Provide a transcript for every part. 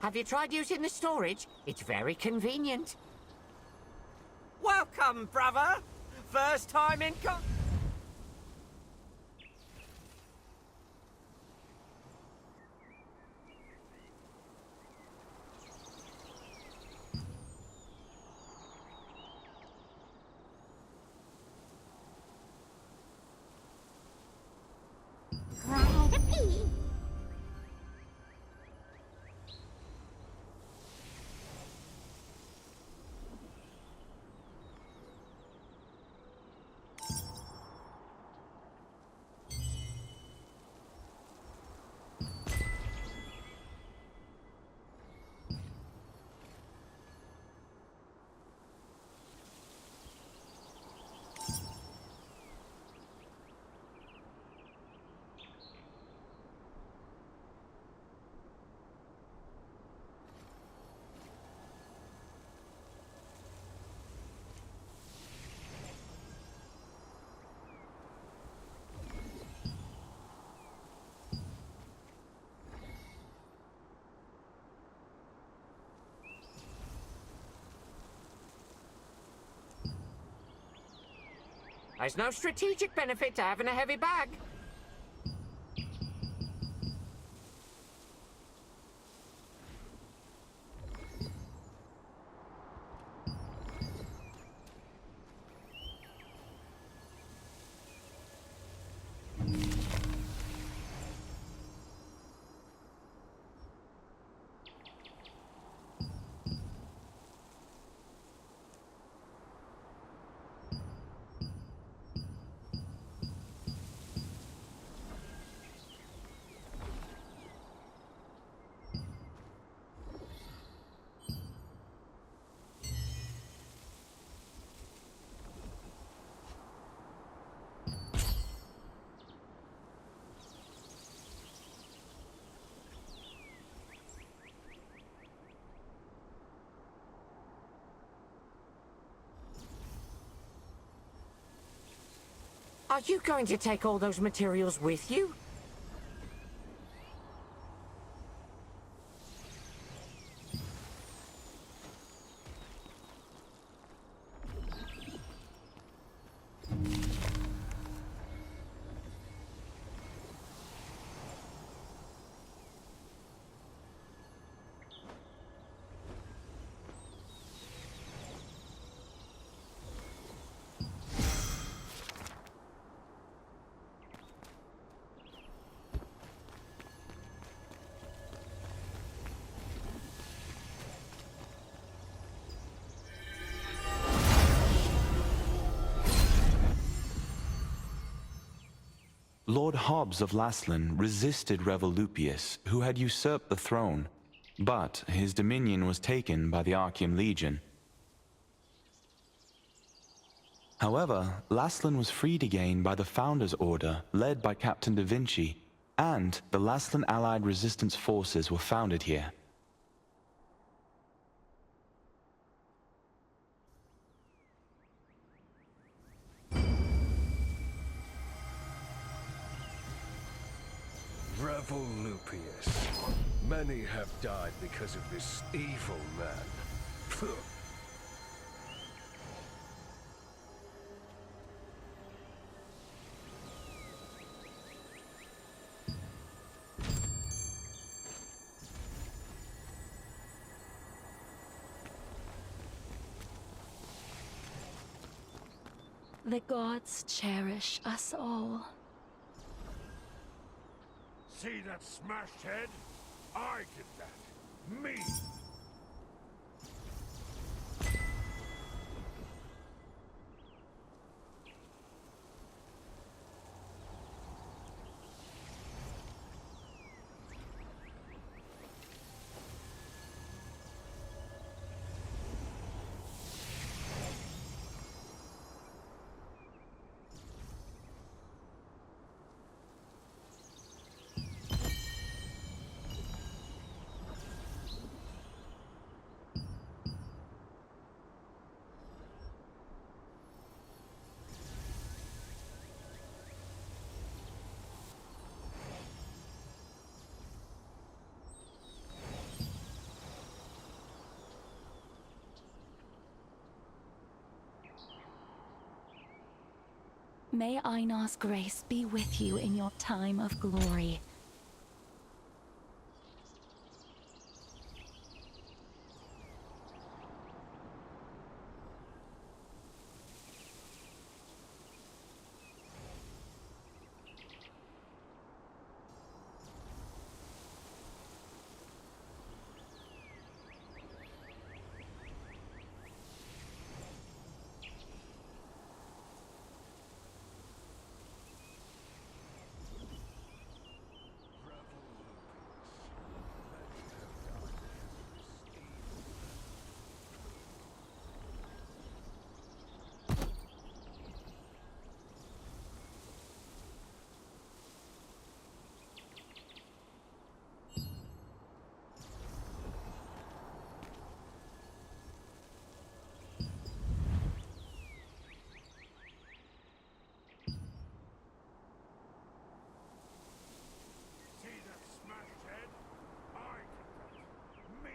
Have you tried using the storage? It's very convenient. Welcome, brother! First time in There's no strategic benefit to having a heavy bag. Are you going to take all those materials with you? Lord Hobbs of Laslan resisted Revolupius, who had usurped the throne, but his dominion was taken by the Archean Legion. However, Laslan was freed again by the Founders' Order, led by Captain Da Vinci, and the Laslan Allied Resistance Forces were founded here. Revolupius. Many have died because of this evil man. Phew. The gods cherish us all. See that smashed head? I did that. Me! May Einar's grace be with you in your time of glory. See that smashed head? I did that. Me.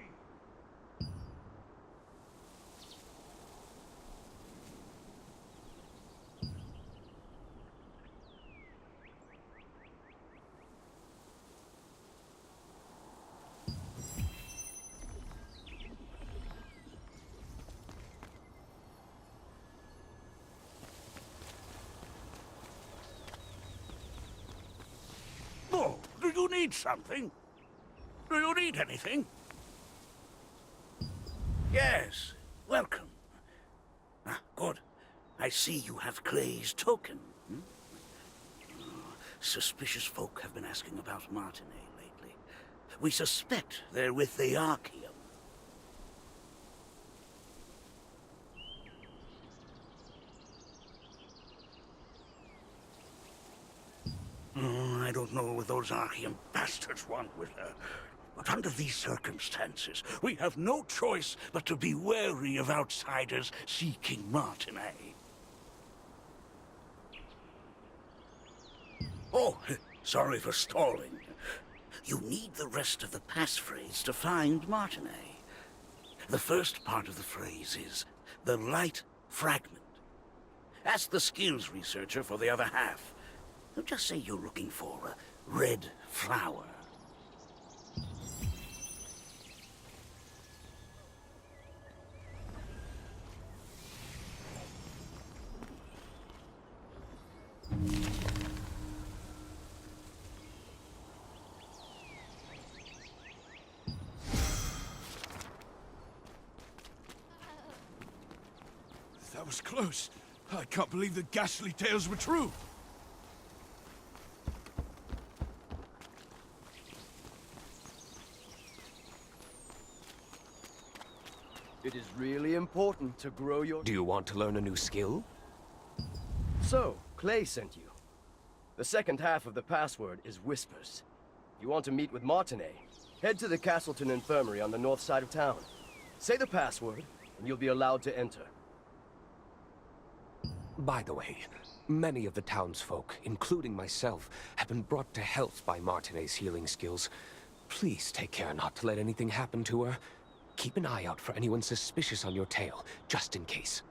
Oh, do you need something? Do you need anything? Yes, welcome. Ah, good. I see you have Clay's token. Hmm? Suspicious folk have been asking about Martinet lately. We suspect they're with the Archeum. I don't know what those Archeum bastards want with her. But under these circumstances, we have no choice but to be wary of outsiders seeking Martinet. Oh, sorry for stalling. You need the rest of the passphrase to find Martinet. The first part of the phrase is the light fragment. Ask the skills researcher for the other half. Just say you're looking for a red flower. That was close. I can't believe the ghastly tales were true. It is really important to grow your... Do you want to learn a new skill? So, Clay sent you. The second half of the password is Whispers. If you want to meet with Martinet, head to the Castleton Infirmary on the north side of town. Say the password, and you'll be allowed to enter. By the way, many of the townsfolk, including myself, have been brought to health by Martinet's healing skills. Please take care not to let anything happen to her. Keep an eye out for anyone suspicious on your tail, just in case.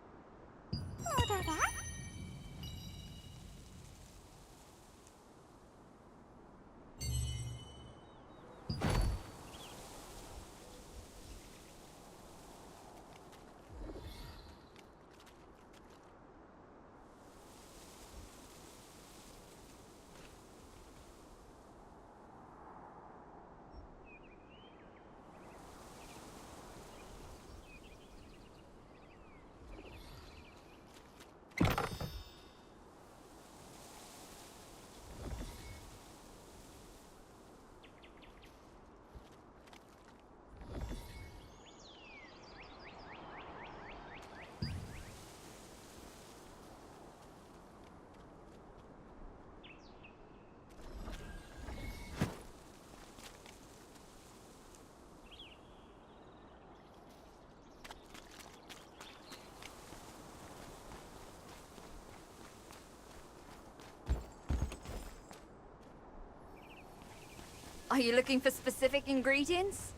Are you looking for specific ingredients?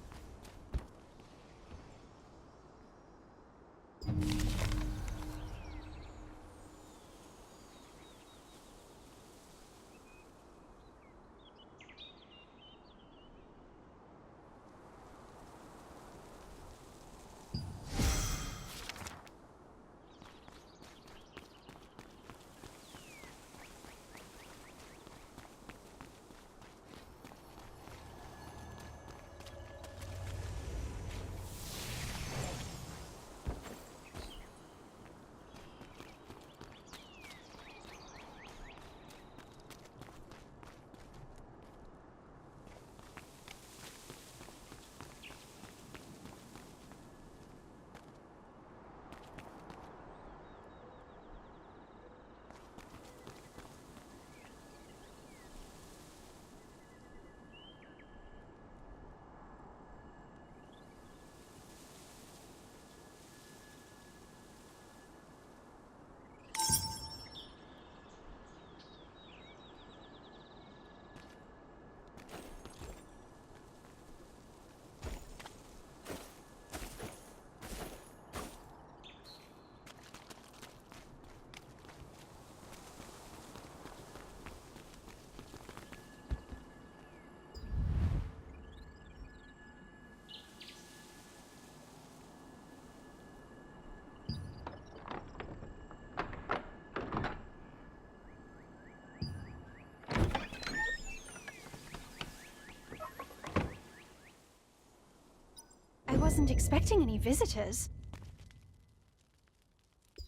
wasn't expecting any visitors.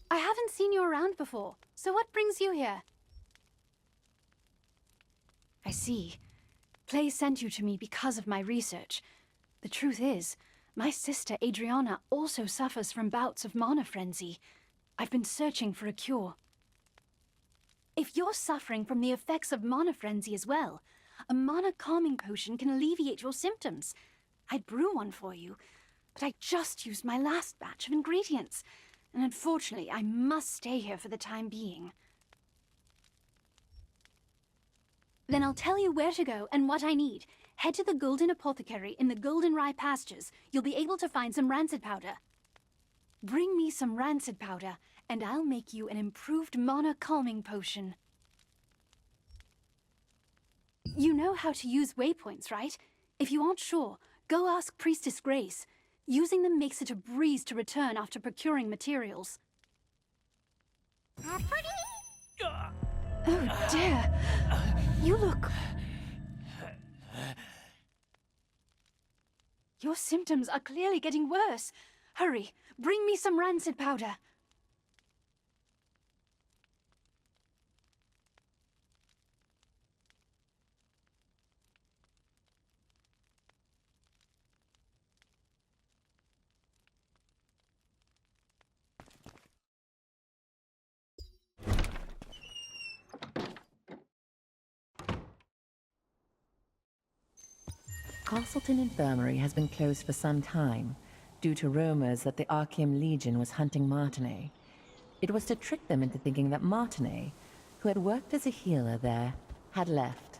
I haven't seen you around before, so what brings you here? I see. Clay sent you to me because of my research. The truth is, my sister Adriana also suffers from bouts of mana frenzy. I've been searching for a cure. If you're suffering from the effects of mana frenzy as well, a mana calming potion can alleviate your symptoms. I'd brew one for you, but I just used my last batch of ingredients, and unfortunately I must stay here for the time being. Then I'll tell you where to go and what I need. Head to the Golden Apothecary in the Golden Rye pastures. You'll be able to find some rancid powder. Bring me some rancid powder, and I'll make you an improved mana calming potion. You know how to use waypoints, right? If you aren't sure, go ask Priestess Grace. Using them makes it a breeze to return after procuring materials. Oh dear! You look... Your symptoms are clearly getting worse. Hurry, bring me some rancid powder. Castleton Infirmary has been closed for some time, due to rumors that the Archeum Legion was hunting Martinet. It was to trick them into thinking that Martinet, who had worked as a healer there, had left.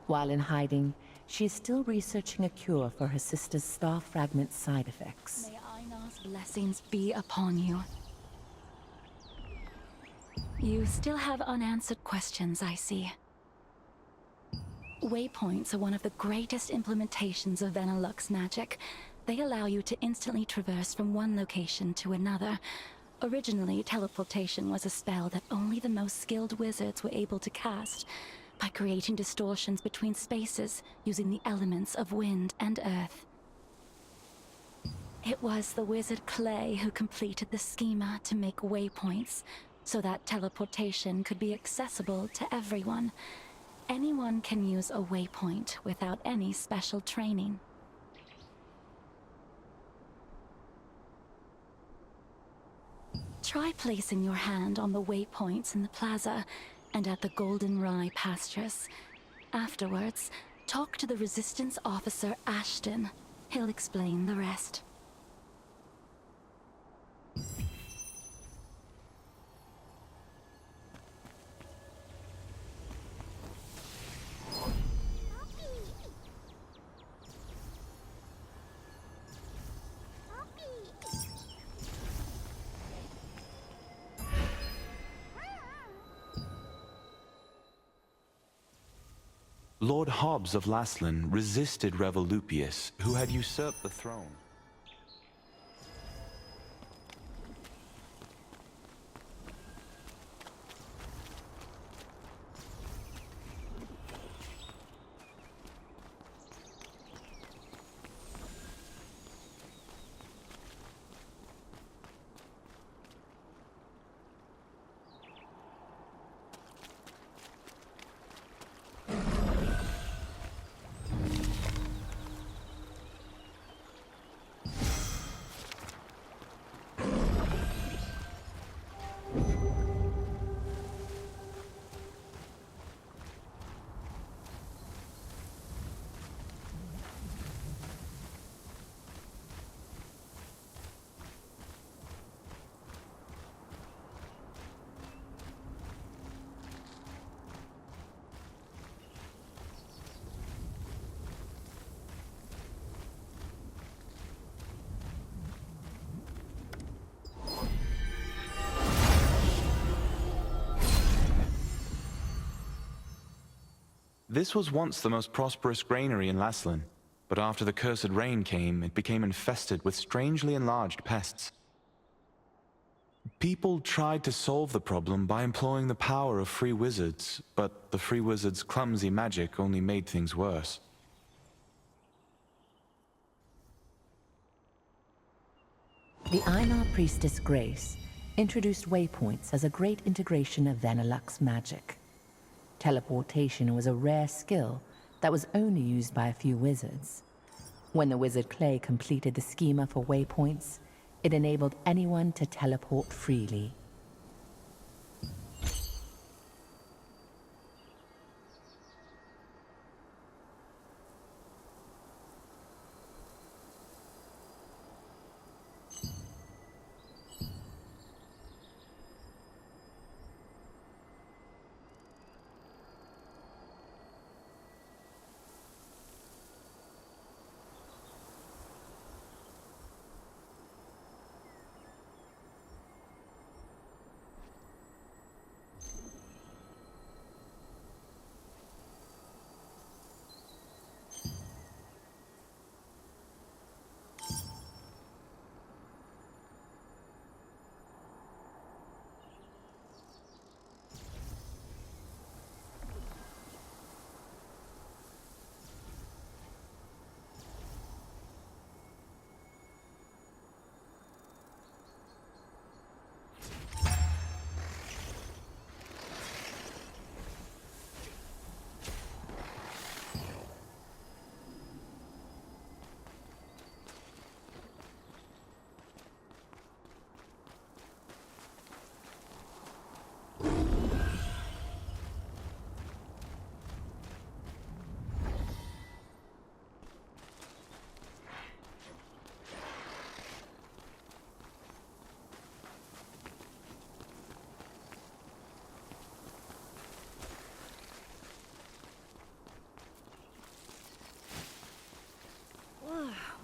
While in hiding, she is still researching a cure for her sister's star fragment side effects. May Einar's blessings be upon you. You still have unanswered questions, I see. Waypoints are one of the greatest implementations of Venilux magic. They allow you to instantly traverse from one location to another. Originally, teleportation was a spell that only the most skilled wizards were able to cast, by creating distortions between spaces using the elements of wind and earth. It was the wizard Clay who completed the schema to make waypoints, so that teleportation could be accessible to everyone. Anyone can use a waypoint without any special training. Try placing your hand on the waypoints in the plaza and at the Golden Rye pastures. Afterwards, talk to the Resistance officer Ashton. He'll explain the rest. Lord Hobbs of Laslan resisted Revolupius, who had usurped the throne. This was once the most prosperous granary in Laslan, but after the cursed rain came, it became infested with strangely enlarged pests. People tried to solve the problem by employing the power of free wizards, but the free wizards' clumsy magic only made things worse. The Einar priestess Grace introduced waypoints as a great integration of Vanillux's magic. Teleportation was a rare skill that was only used by a few wizards. When the wizard Clay completed the schema for waypoints, it enabled anyone to teleport freely.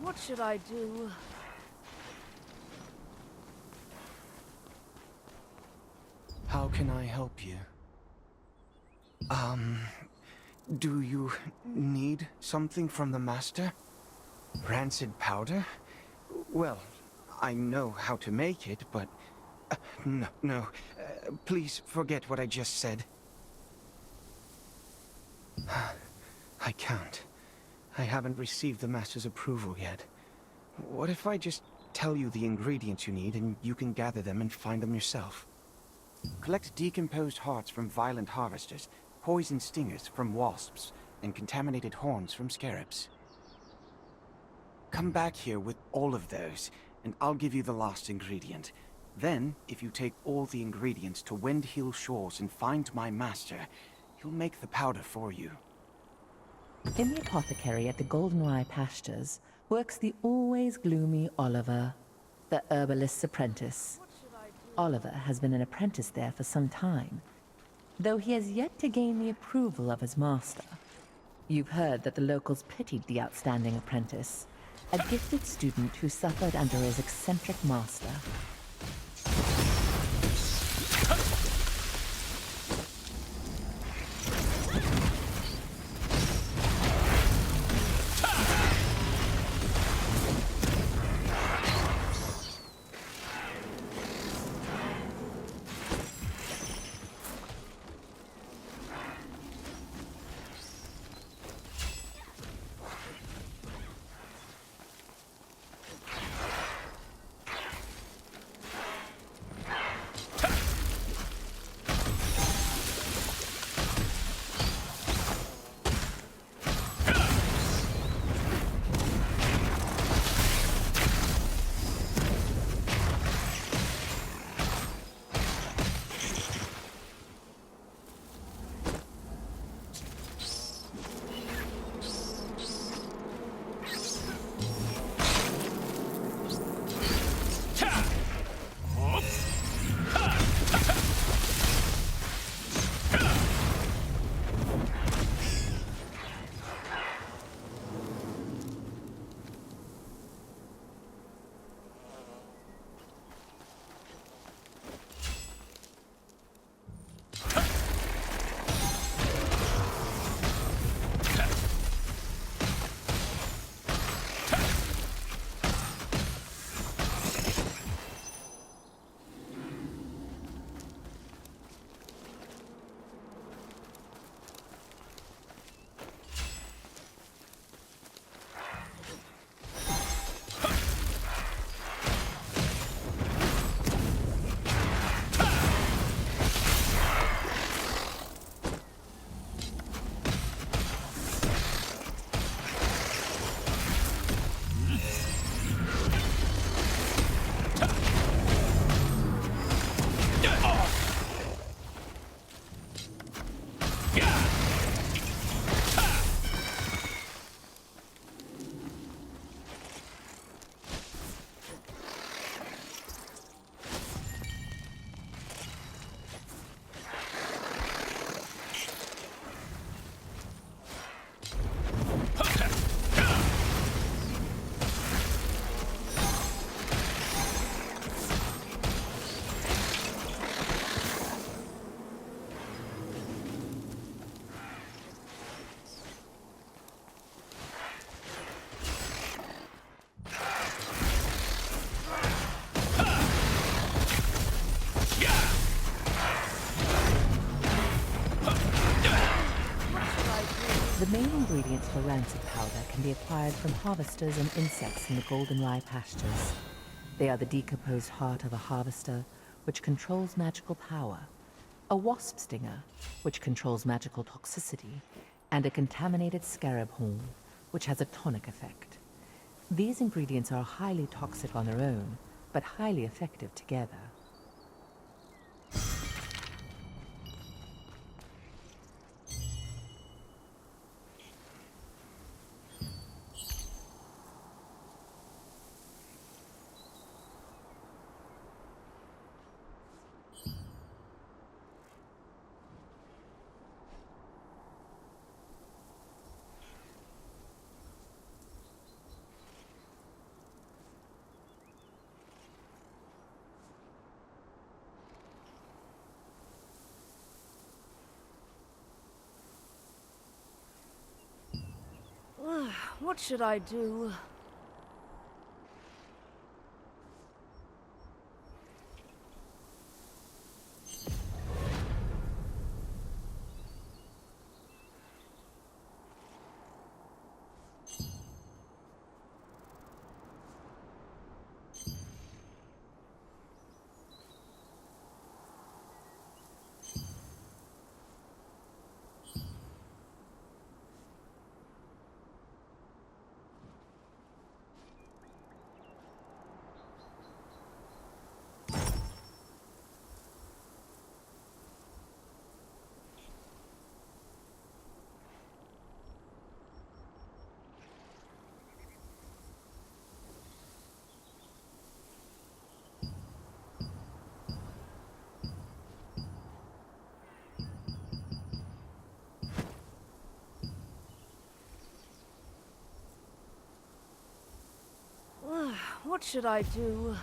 What should I do? How can I help you? Do you need something from the Master? Rancid powder? Well, I know how to make it, but... no. Please forget what I just said. I can't. I haven't received the Master's approval yet. What if I just tell you the ingredients you need and you can gather them and find them yourself? Collect decomposed hearts from violent harvesters, poison stingers from wasps, and contaminated horns from scarabs. Come back here with all of those, and I'll give you the last ingredient. Then, if you take all the ingredients to Windhill Shores and find my master, he'll make the powder for you. In the apothecary at the Goldenrye pastures works the always gloomy Oliver, the herbalist's apprentice. Oliver has been an apprentice there for some time, though he has yet to gain the approval of his master. You've heard that the locals pitied the outstanding apprentice, a gifted student who suffered under his eccentric master. main ingredients for rancid powder can be acquired from harvesters and insects in the goldenrye pastures. They are the decomposed heart of a harvester, which controls magical power, a wasp stinger, which controls magical toxicity, and a contaminated scarab horn, which has a tonic effect. These ingredients are highly toxic on their own, but highly effective together. What should I do? What should I do?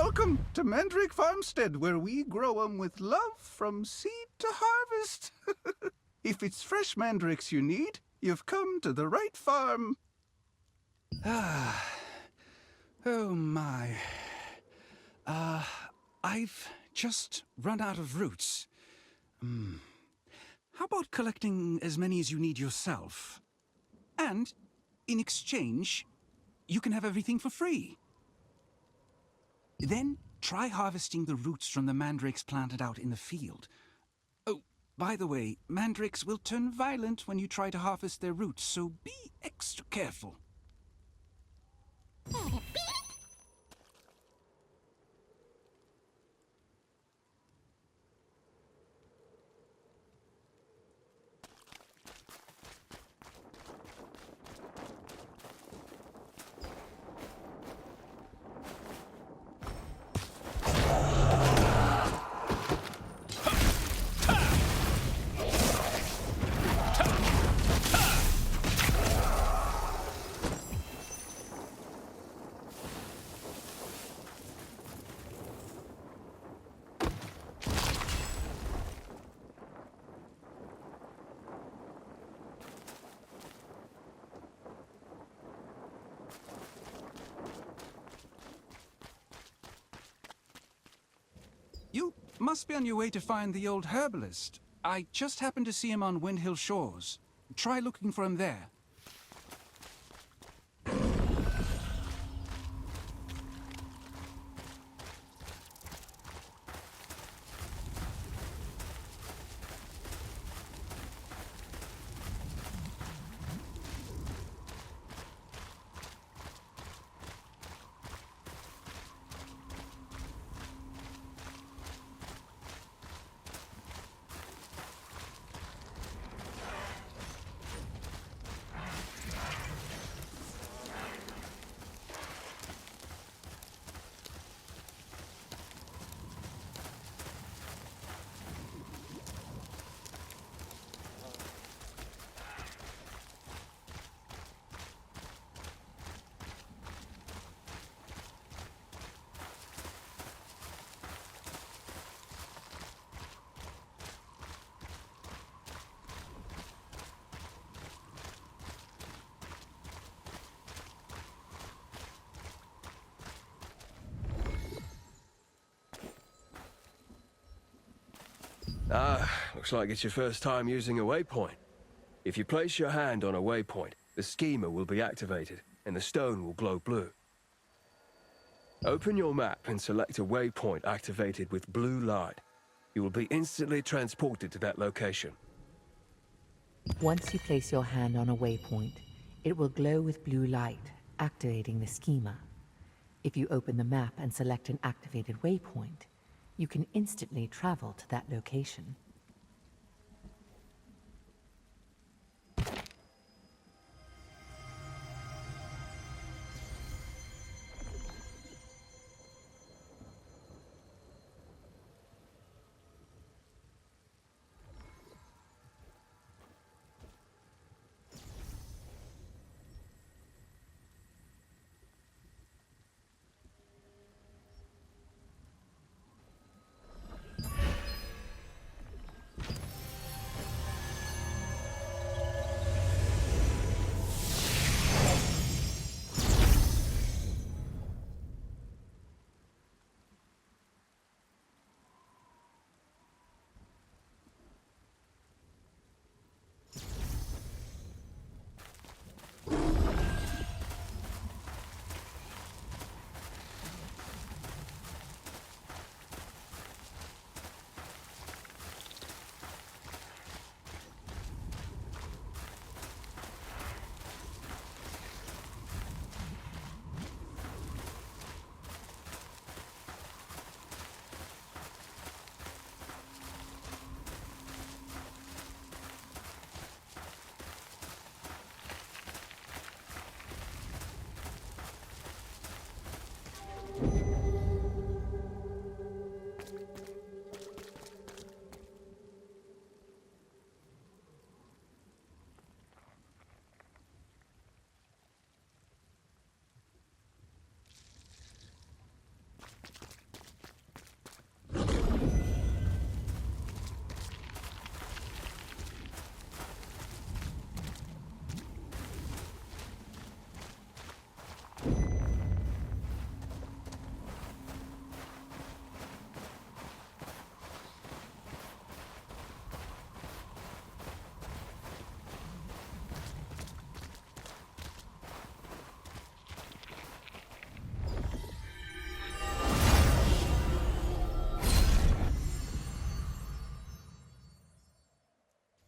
Welcome to Mandrake Farmstead, where we grow 'em with love from seed to harvest. If it's fresh mandrakes you need, you've come to the right farm. Oh my. I've just run out of roots. How about collecting as many as you need yourself? And, in exchange, you can have everything for free. Then, try harvesting the roots from the mandrakes planted out in the field. Oh, by the way, mandrakes will turn violent when you try to harvest their roots, so be extra careful. You must be on your way to find the old herbalist. I just happened to see him on Windhill Shores. Try looking for him there. Looks like it's your first time using a waypoint. If you place your hand on a waypoint, the schema will be activated, and the stone will glow blue. Open your map and select a waypoint activated with blue light. You will be instantly transported to that location. Once you place your hand on a waypoint, it will glow with blue light, activating the schema. If you open the map and select an activated waypoint, you can instantly travel to that location.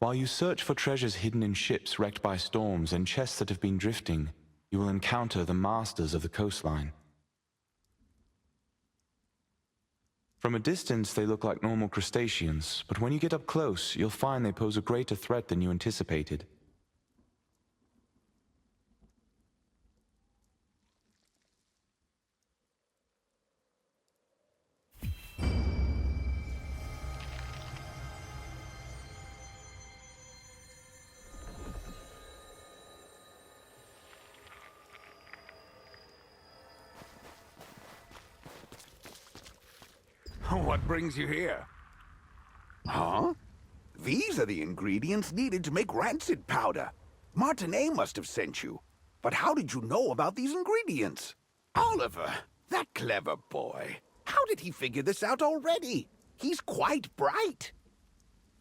While you search for treasures hidden in ships wrecked by storms and chests that have been drifting, you will encounter the masters of the coastline. From a distance, they look like normal crustaceans, but when you get up close, you'll find they pose a greater threat than you anticipated. What brings you here? Huh? These are the ingredients needed to make rancid powder. Martinet must have sent you. But how did you know about these ingredients? Oliver, that clever boy. How did he figure this out already? He's quite bright.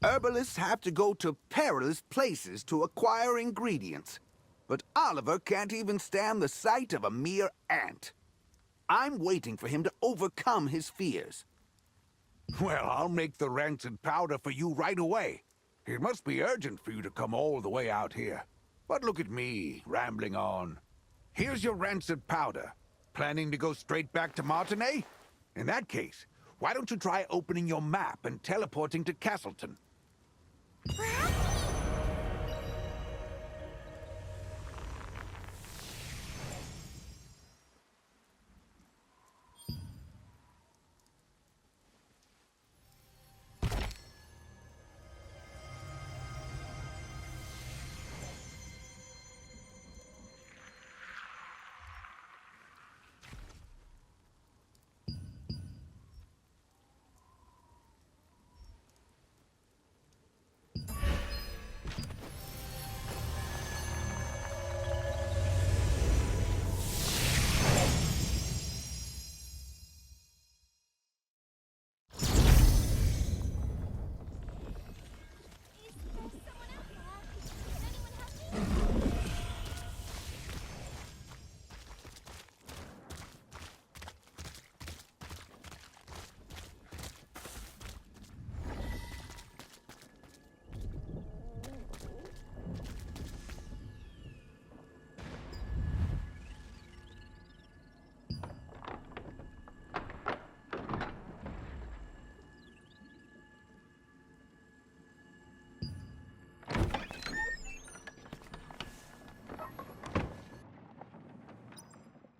Herbalists have to go to perilous places to acquire ingredients. But Oliver can't even stand the sight of a mere ant. I'm waiting for him to overcome his fears. Well, I'll make the rancid powder for you right away. It must be urgent for you to come all the way out here. But look at me, rambling on. Here's your rancid powder. Planning to go straight back to Martinet? In that case, why don't you try opening your map and teleporting to Castleton?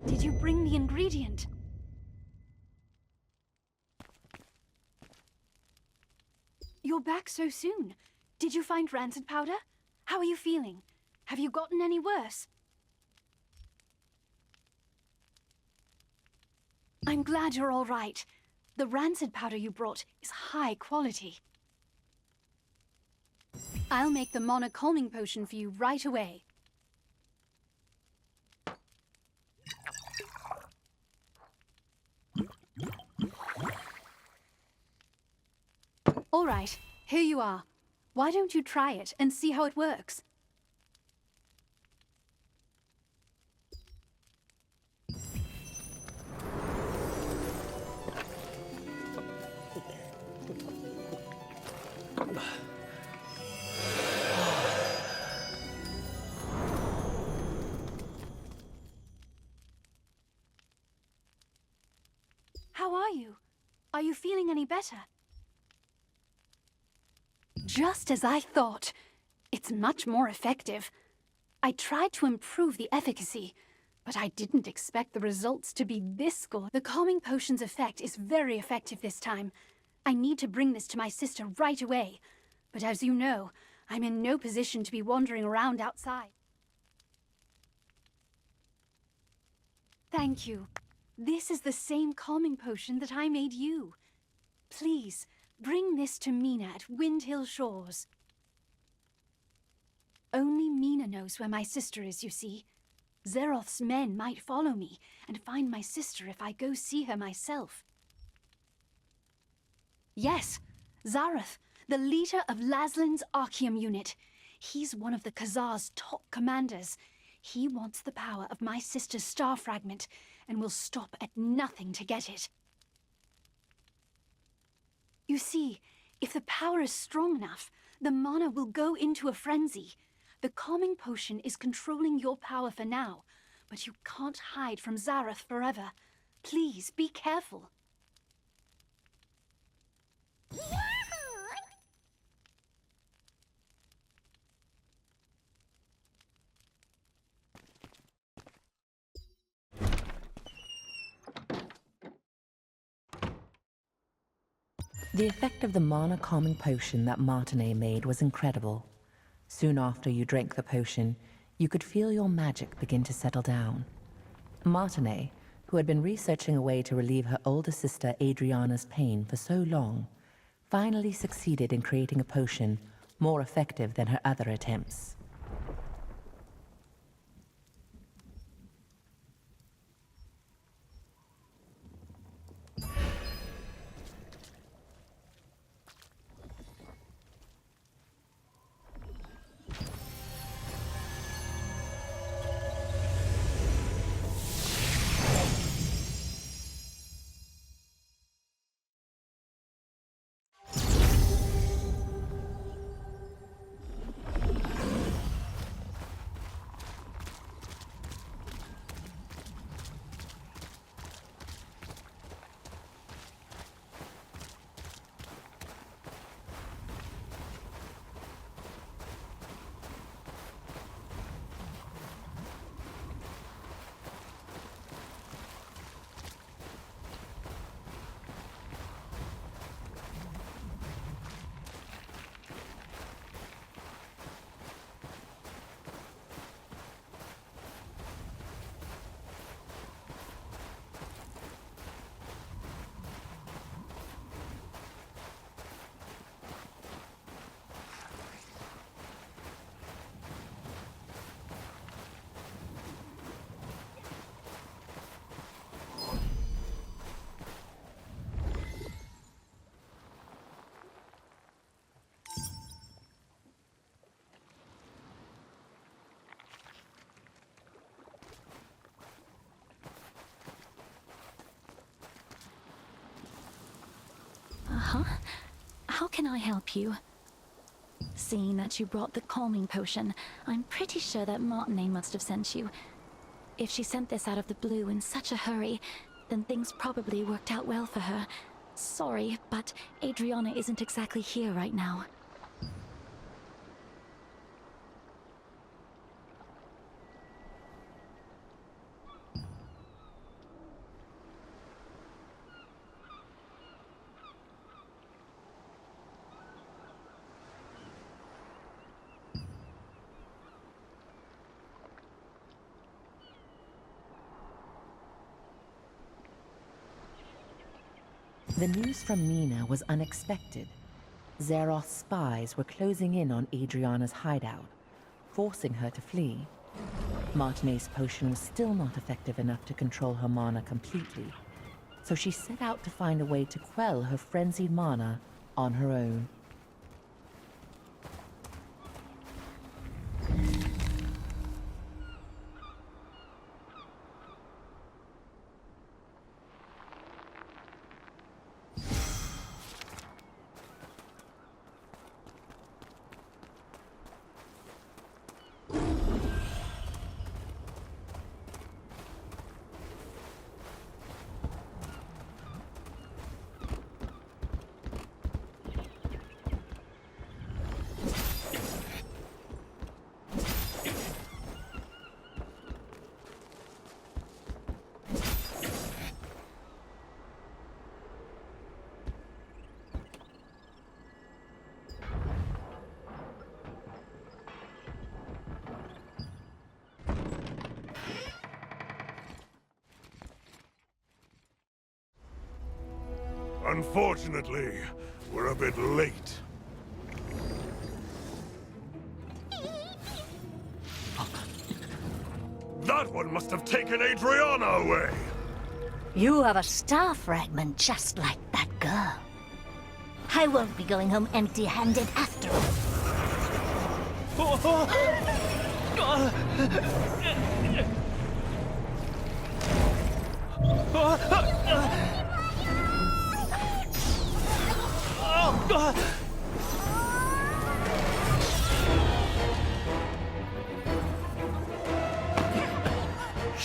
Did you bring the ingredient? You're back so soon. Did you find rancid powder? How are you feeling? Have you gotten any worse? I'm glad you're all right. The rancid powder you brought is high quality. I'll make the Mana calming potion for you right away. All right, here you are. Why don't you try it and see how it works? How are you? Are you feeling any better? Just as I thought. It's much more effective. I tried to improve the efficacy, but I didn't expect the results to be this good. The calming potion's effect is very effective this time. I need to bring this to my sister right away. But as you know, I'm in no position to be wandering around outside. Thank you. This is the same calming potion that I made you. Please, bring this to Mina at Windhill Shores. Only Mina knows where my sister is, you see. Zeroth's men might follow me and find my sister if I go see her myself. Yes, Zarath, the leader of Laslin's Archeum unit. He's one of the Kazar's top commanders. He wants the power of my sister's star fragment and will stop at nothing to get it. You see, if the power is strong enough, the mana will go into a frenzy. The calming potion is controlling your power for now, but you can't hide from Zareth forever. Please, be careful. The effect of the mana calming potion that Martinet made was incredible. Soon after you drank the potion, you could feel your magic begin to settle down. Martinet, who had been researching a way to relieve her older sister Adriana's pain for so long, finally succeeded in creating a potion more effective than her other attempts. How can I help you? Seeing that you brought the calming potion, I'm pretty sure that Martinet must have sent you. If she sent this out of the blue in such a hurry, then things probably worked out well for her. Sorry, but Adriana isn't exactly here right now. The news from Nina was unexpected. Zeroth's spies were closing in on Adriana's hideout, forcing her to flee. Martinet's potion was still not effective enough to control her mana completely, so she set out to find a way to quell her frenzied mana on her own. Unfortunately, we're a bit late. That one must have taken Adriana away! You have a star fragment just like that girl. I won't be going home empty-handed after all.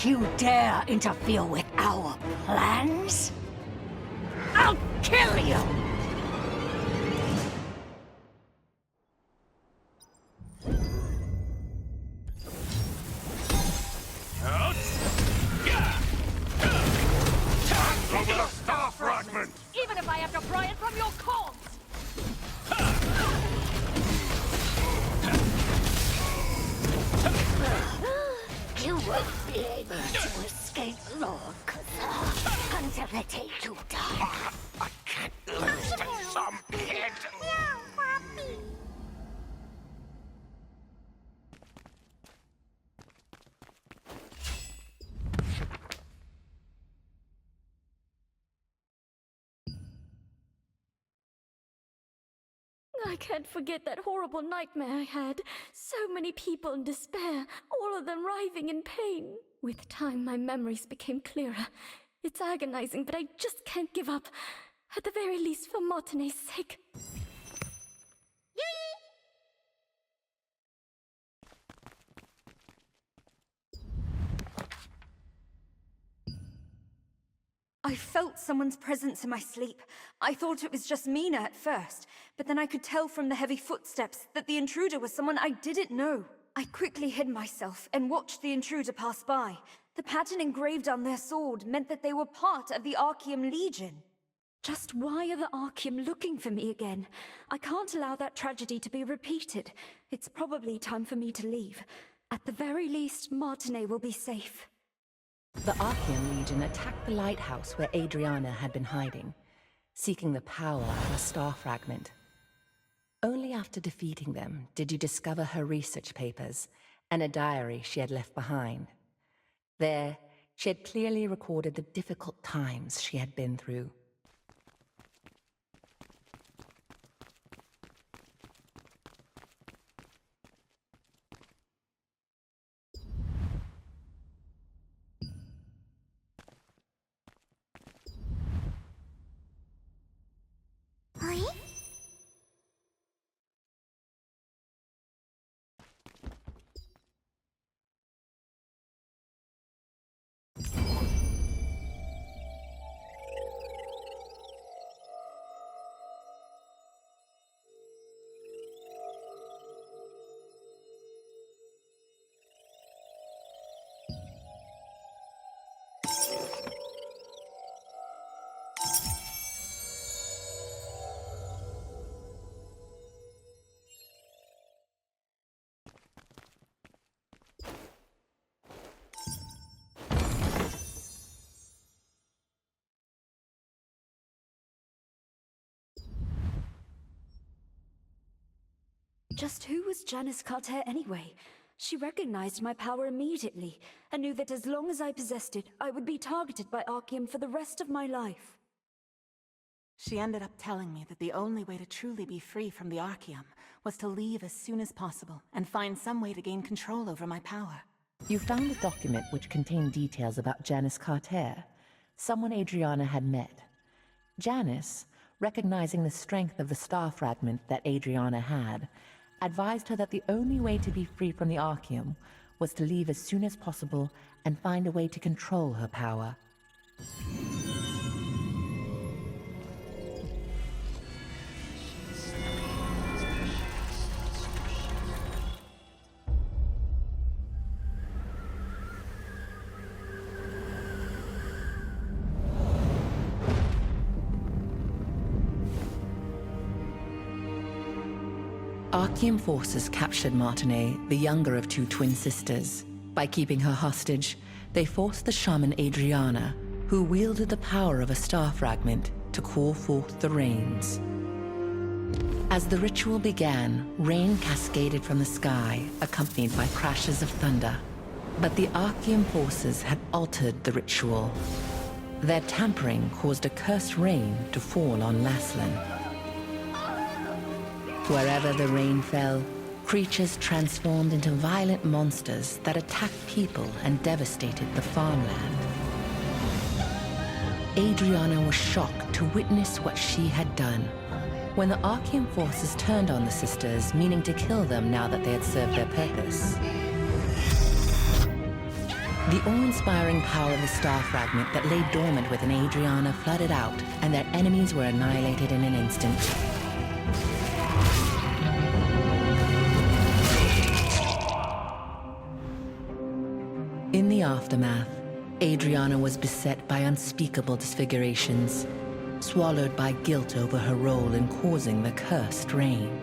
You dare interfere with our plans? I'll kill you! Over the star fragment! Even if I have to pry it from your corpse! You won't be able to escape Lord Kazar until the day you die. I can't lose to some kid! I can't forget that horrible nightmare I had. So many people in despair, all of them writhing in pain. With time, my memories became clearer. It's agonizing, but I just can't give up. At the very least, for Martine's sake. I felt someone's presence in my sleep. I thought it was just Mina at first, but then I could tell from the heavy footsteps that the intruder was someone I didn't know. I quickly hid myself and watched the intruder pass by. The pattern engraved on their sword meant that they were part of the Archeum Legion. Just why are the Archeum looking for me again? I can't allow that tragedy to be repeated. It's probably time for me to leave. At the very least, Martine will be safe. The Archeum Legion attacked the lighthouse where Adriana had been hiding, seeking the power of a star fragment. Only after defeating them did you discover her research papers and a diary she had left behind. There, she had clearly recorded the difficult times she had been through. Just who was Janice Carter anyway? She recognized my power immediately, and knew that as long as I possessed it, I would be targeted by Archeum for the rest of my life. She ended up telling me that the only way to truly be free from the Archeum was to leave as soon as possible and find some way to gain control over my power. You found a document which contained details about Janice Carter, someone Adriana had met. Janice, recognizing the strength of the star fragment that Adriana had, advised her that the only way to be free from the Archeum was to leave as soon as possible and find a way to control her power. Archeum forces captured Martine, the younger of two twin sisters. By keeping her hostage, they forced the shaman Adriana, who wielded the power of a star fragment, to call forth the rains. As the ritual began, rain cascaded from the sky, accompanied by crashes of thunder. But the Archeum forces had altered the ritual. Their tampering caused a cursed rain to fall on Laslan. Wherever the rain fell, creatures transformed into violent monsters that attacked people and devastated the farmland. Adriana was shocked to witness what she had done. When the Archeum forces turned on the sisters, meaning to kill them now that they had served their purpose. The awe-inspiring power of the star fragment that lay dormant within Adriana flooded out, and their enemies were annihilated in an instant. In the aftermath, Adriana was beset by unspeakable disfigurations, swallowed by guilt over her role in causing the cursed rain.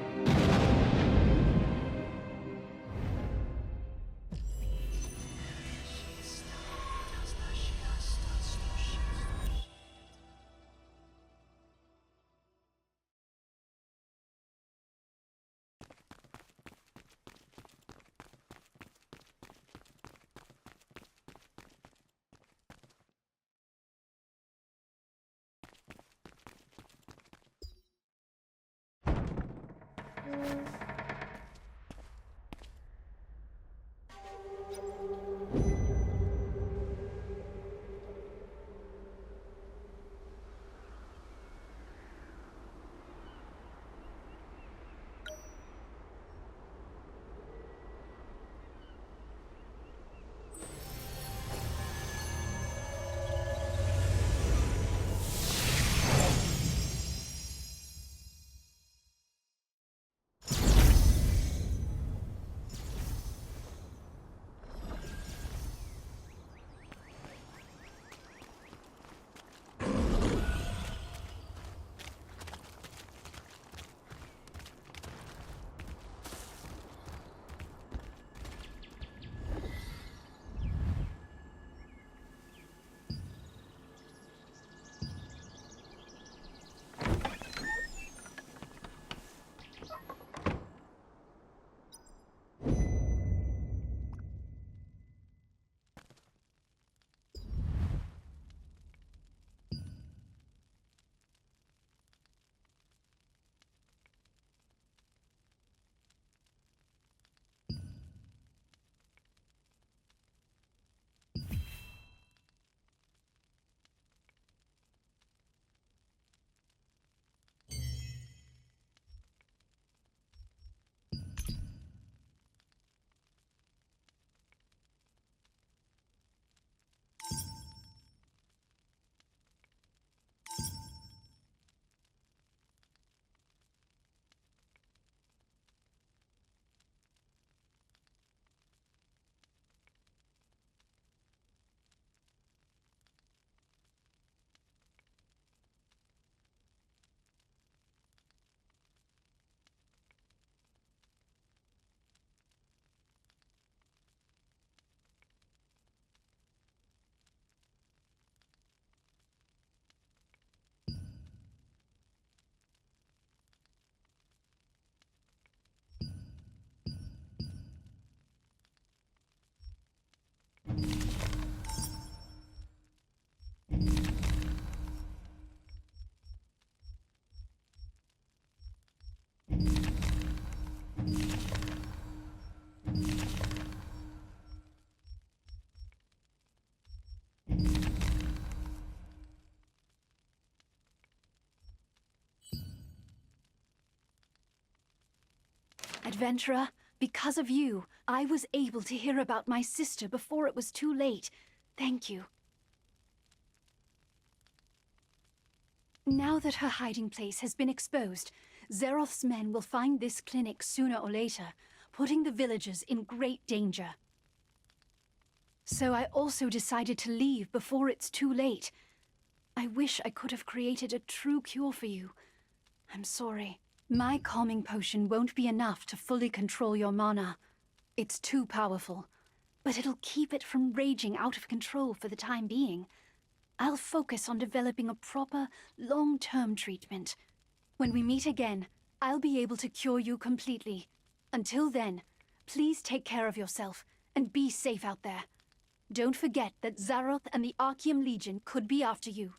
Adventurer, because of you, I was able to hear about my sister before it was too late. Thank you. Now that her hiding place has been exposed, Zeroth's men will find this clinic sooner or later, putting the villagers in great danger. So I also decided to leave before it's too late. I wish I could have created a true cure for you. I'm sorry. My calming potion won't be enough to fully control your mana. It's too powerful, but it'll keep it from raging out of control for the time being. I'll focus on developing a proper, long-term treatment. When we meet again, I'll be able to cure you completely. Until then, please take care of yourself and be safe out there. Don't forget that Zaroth and the Archeum Legion could be after you.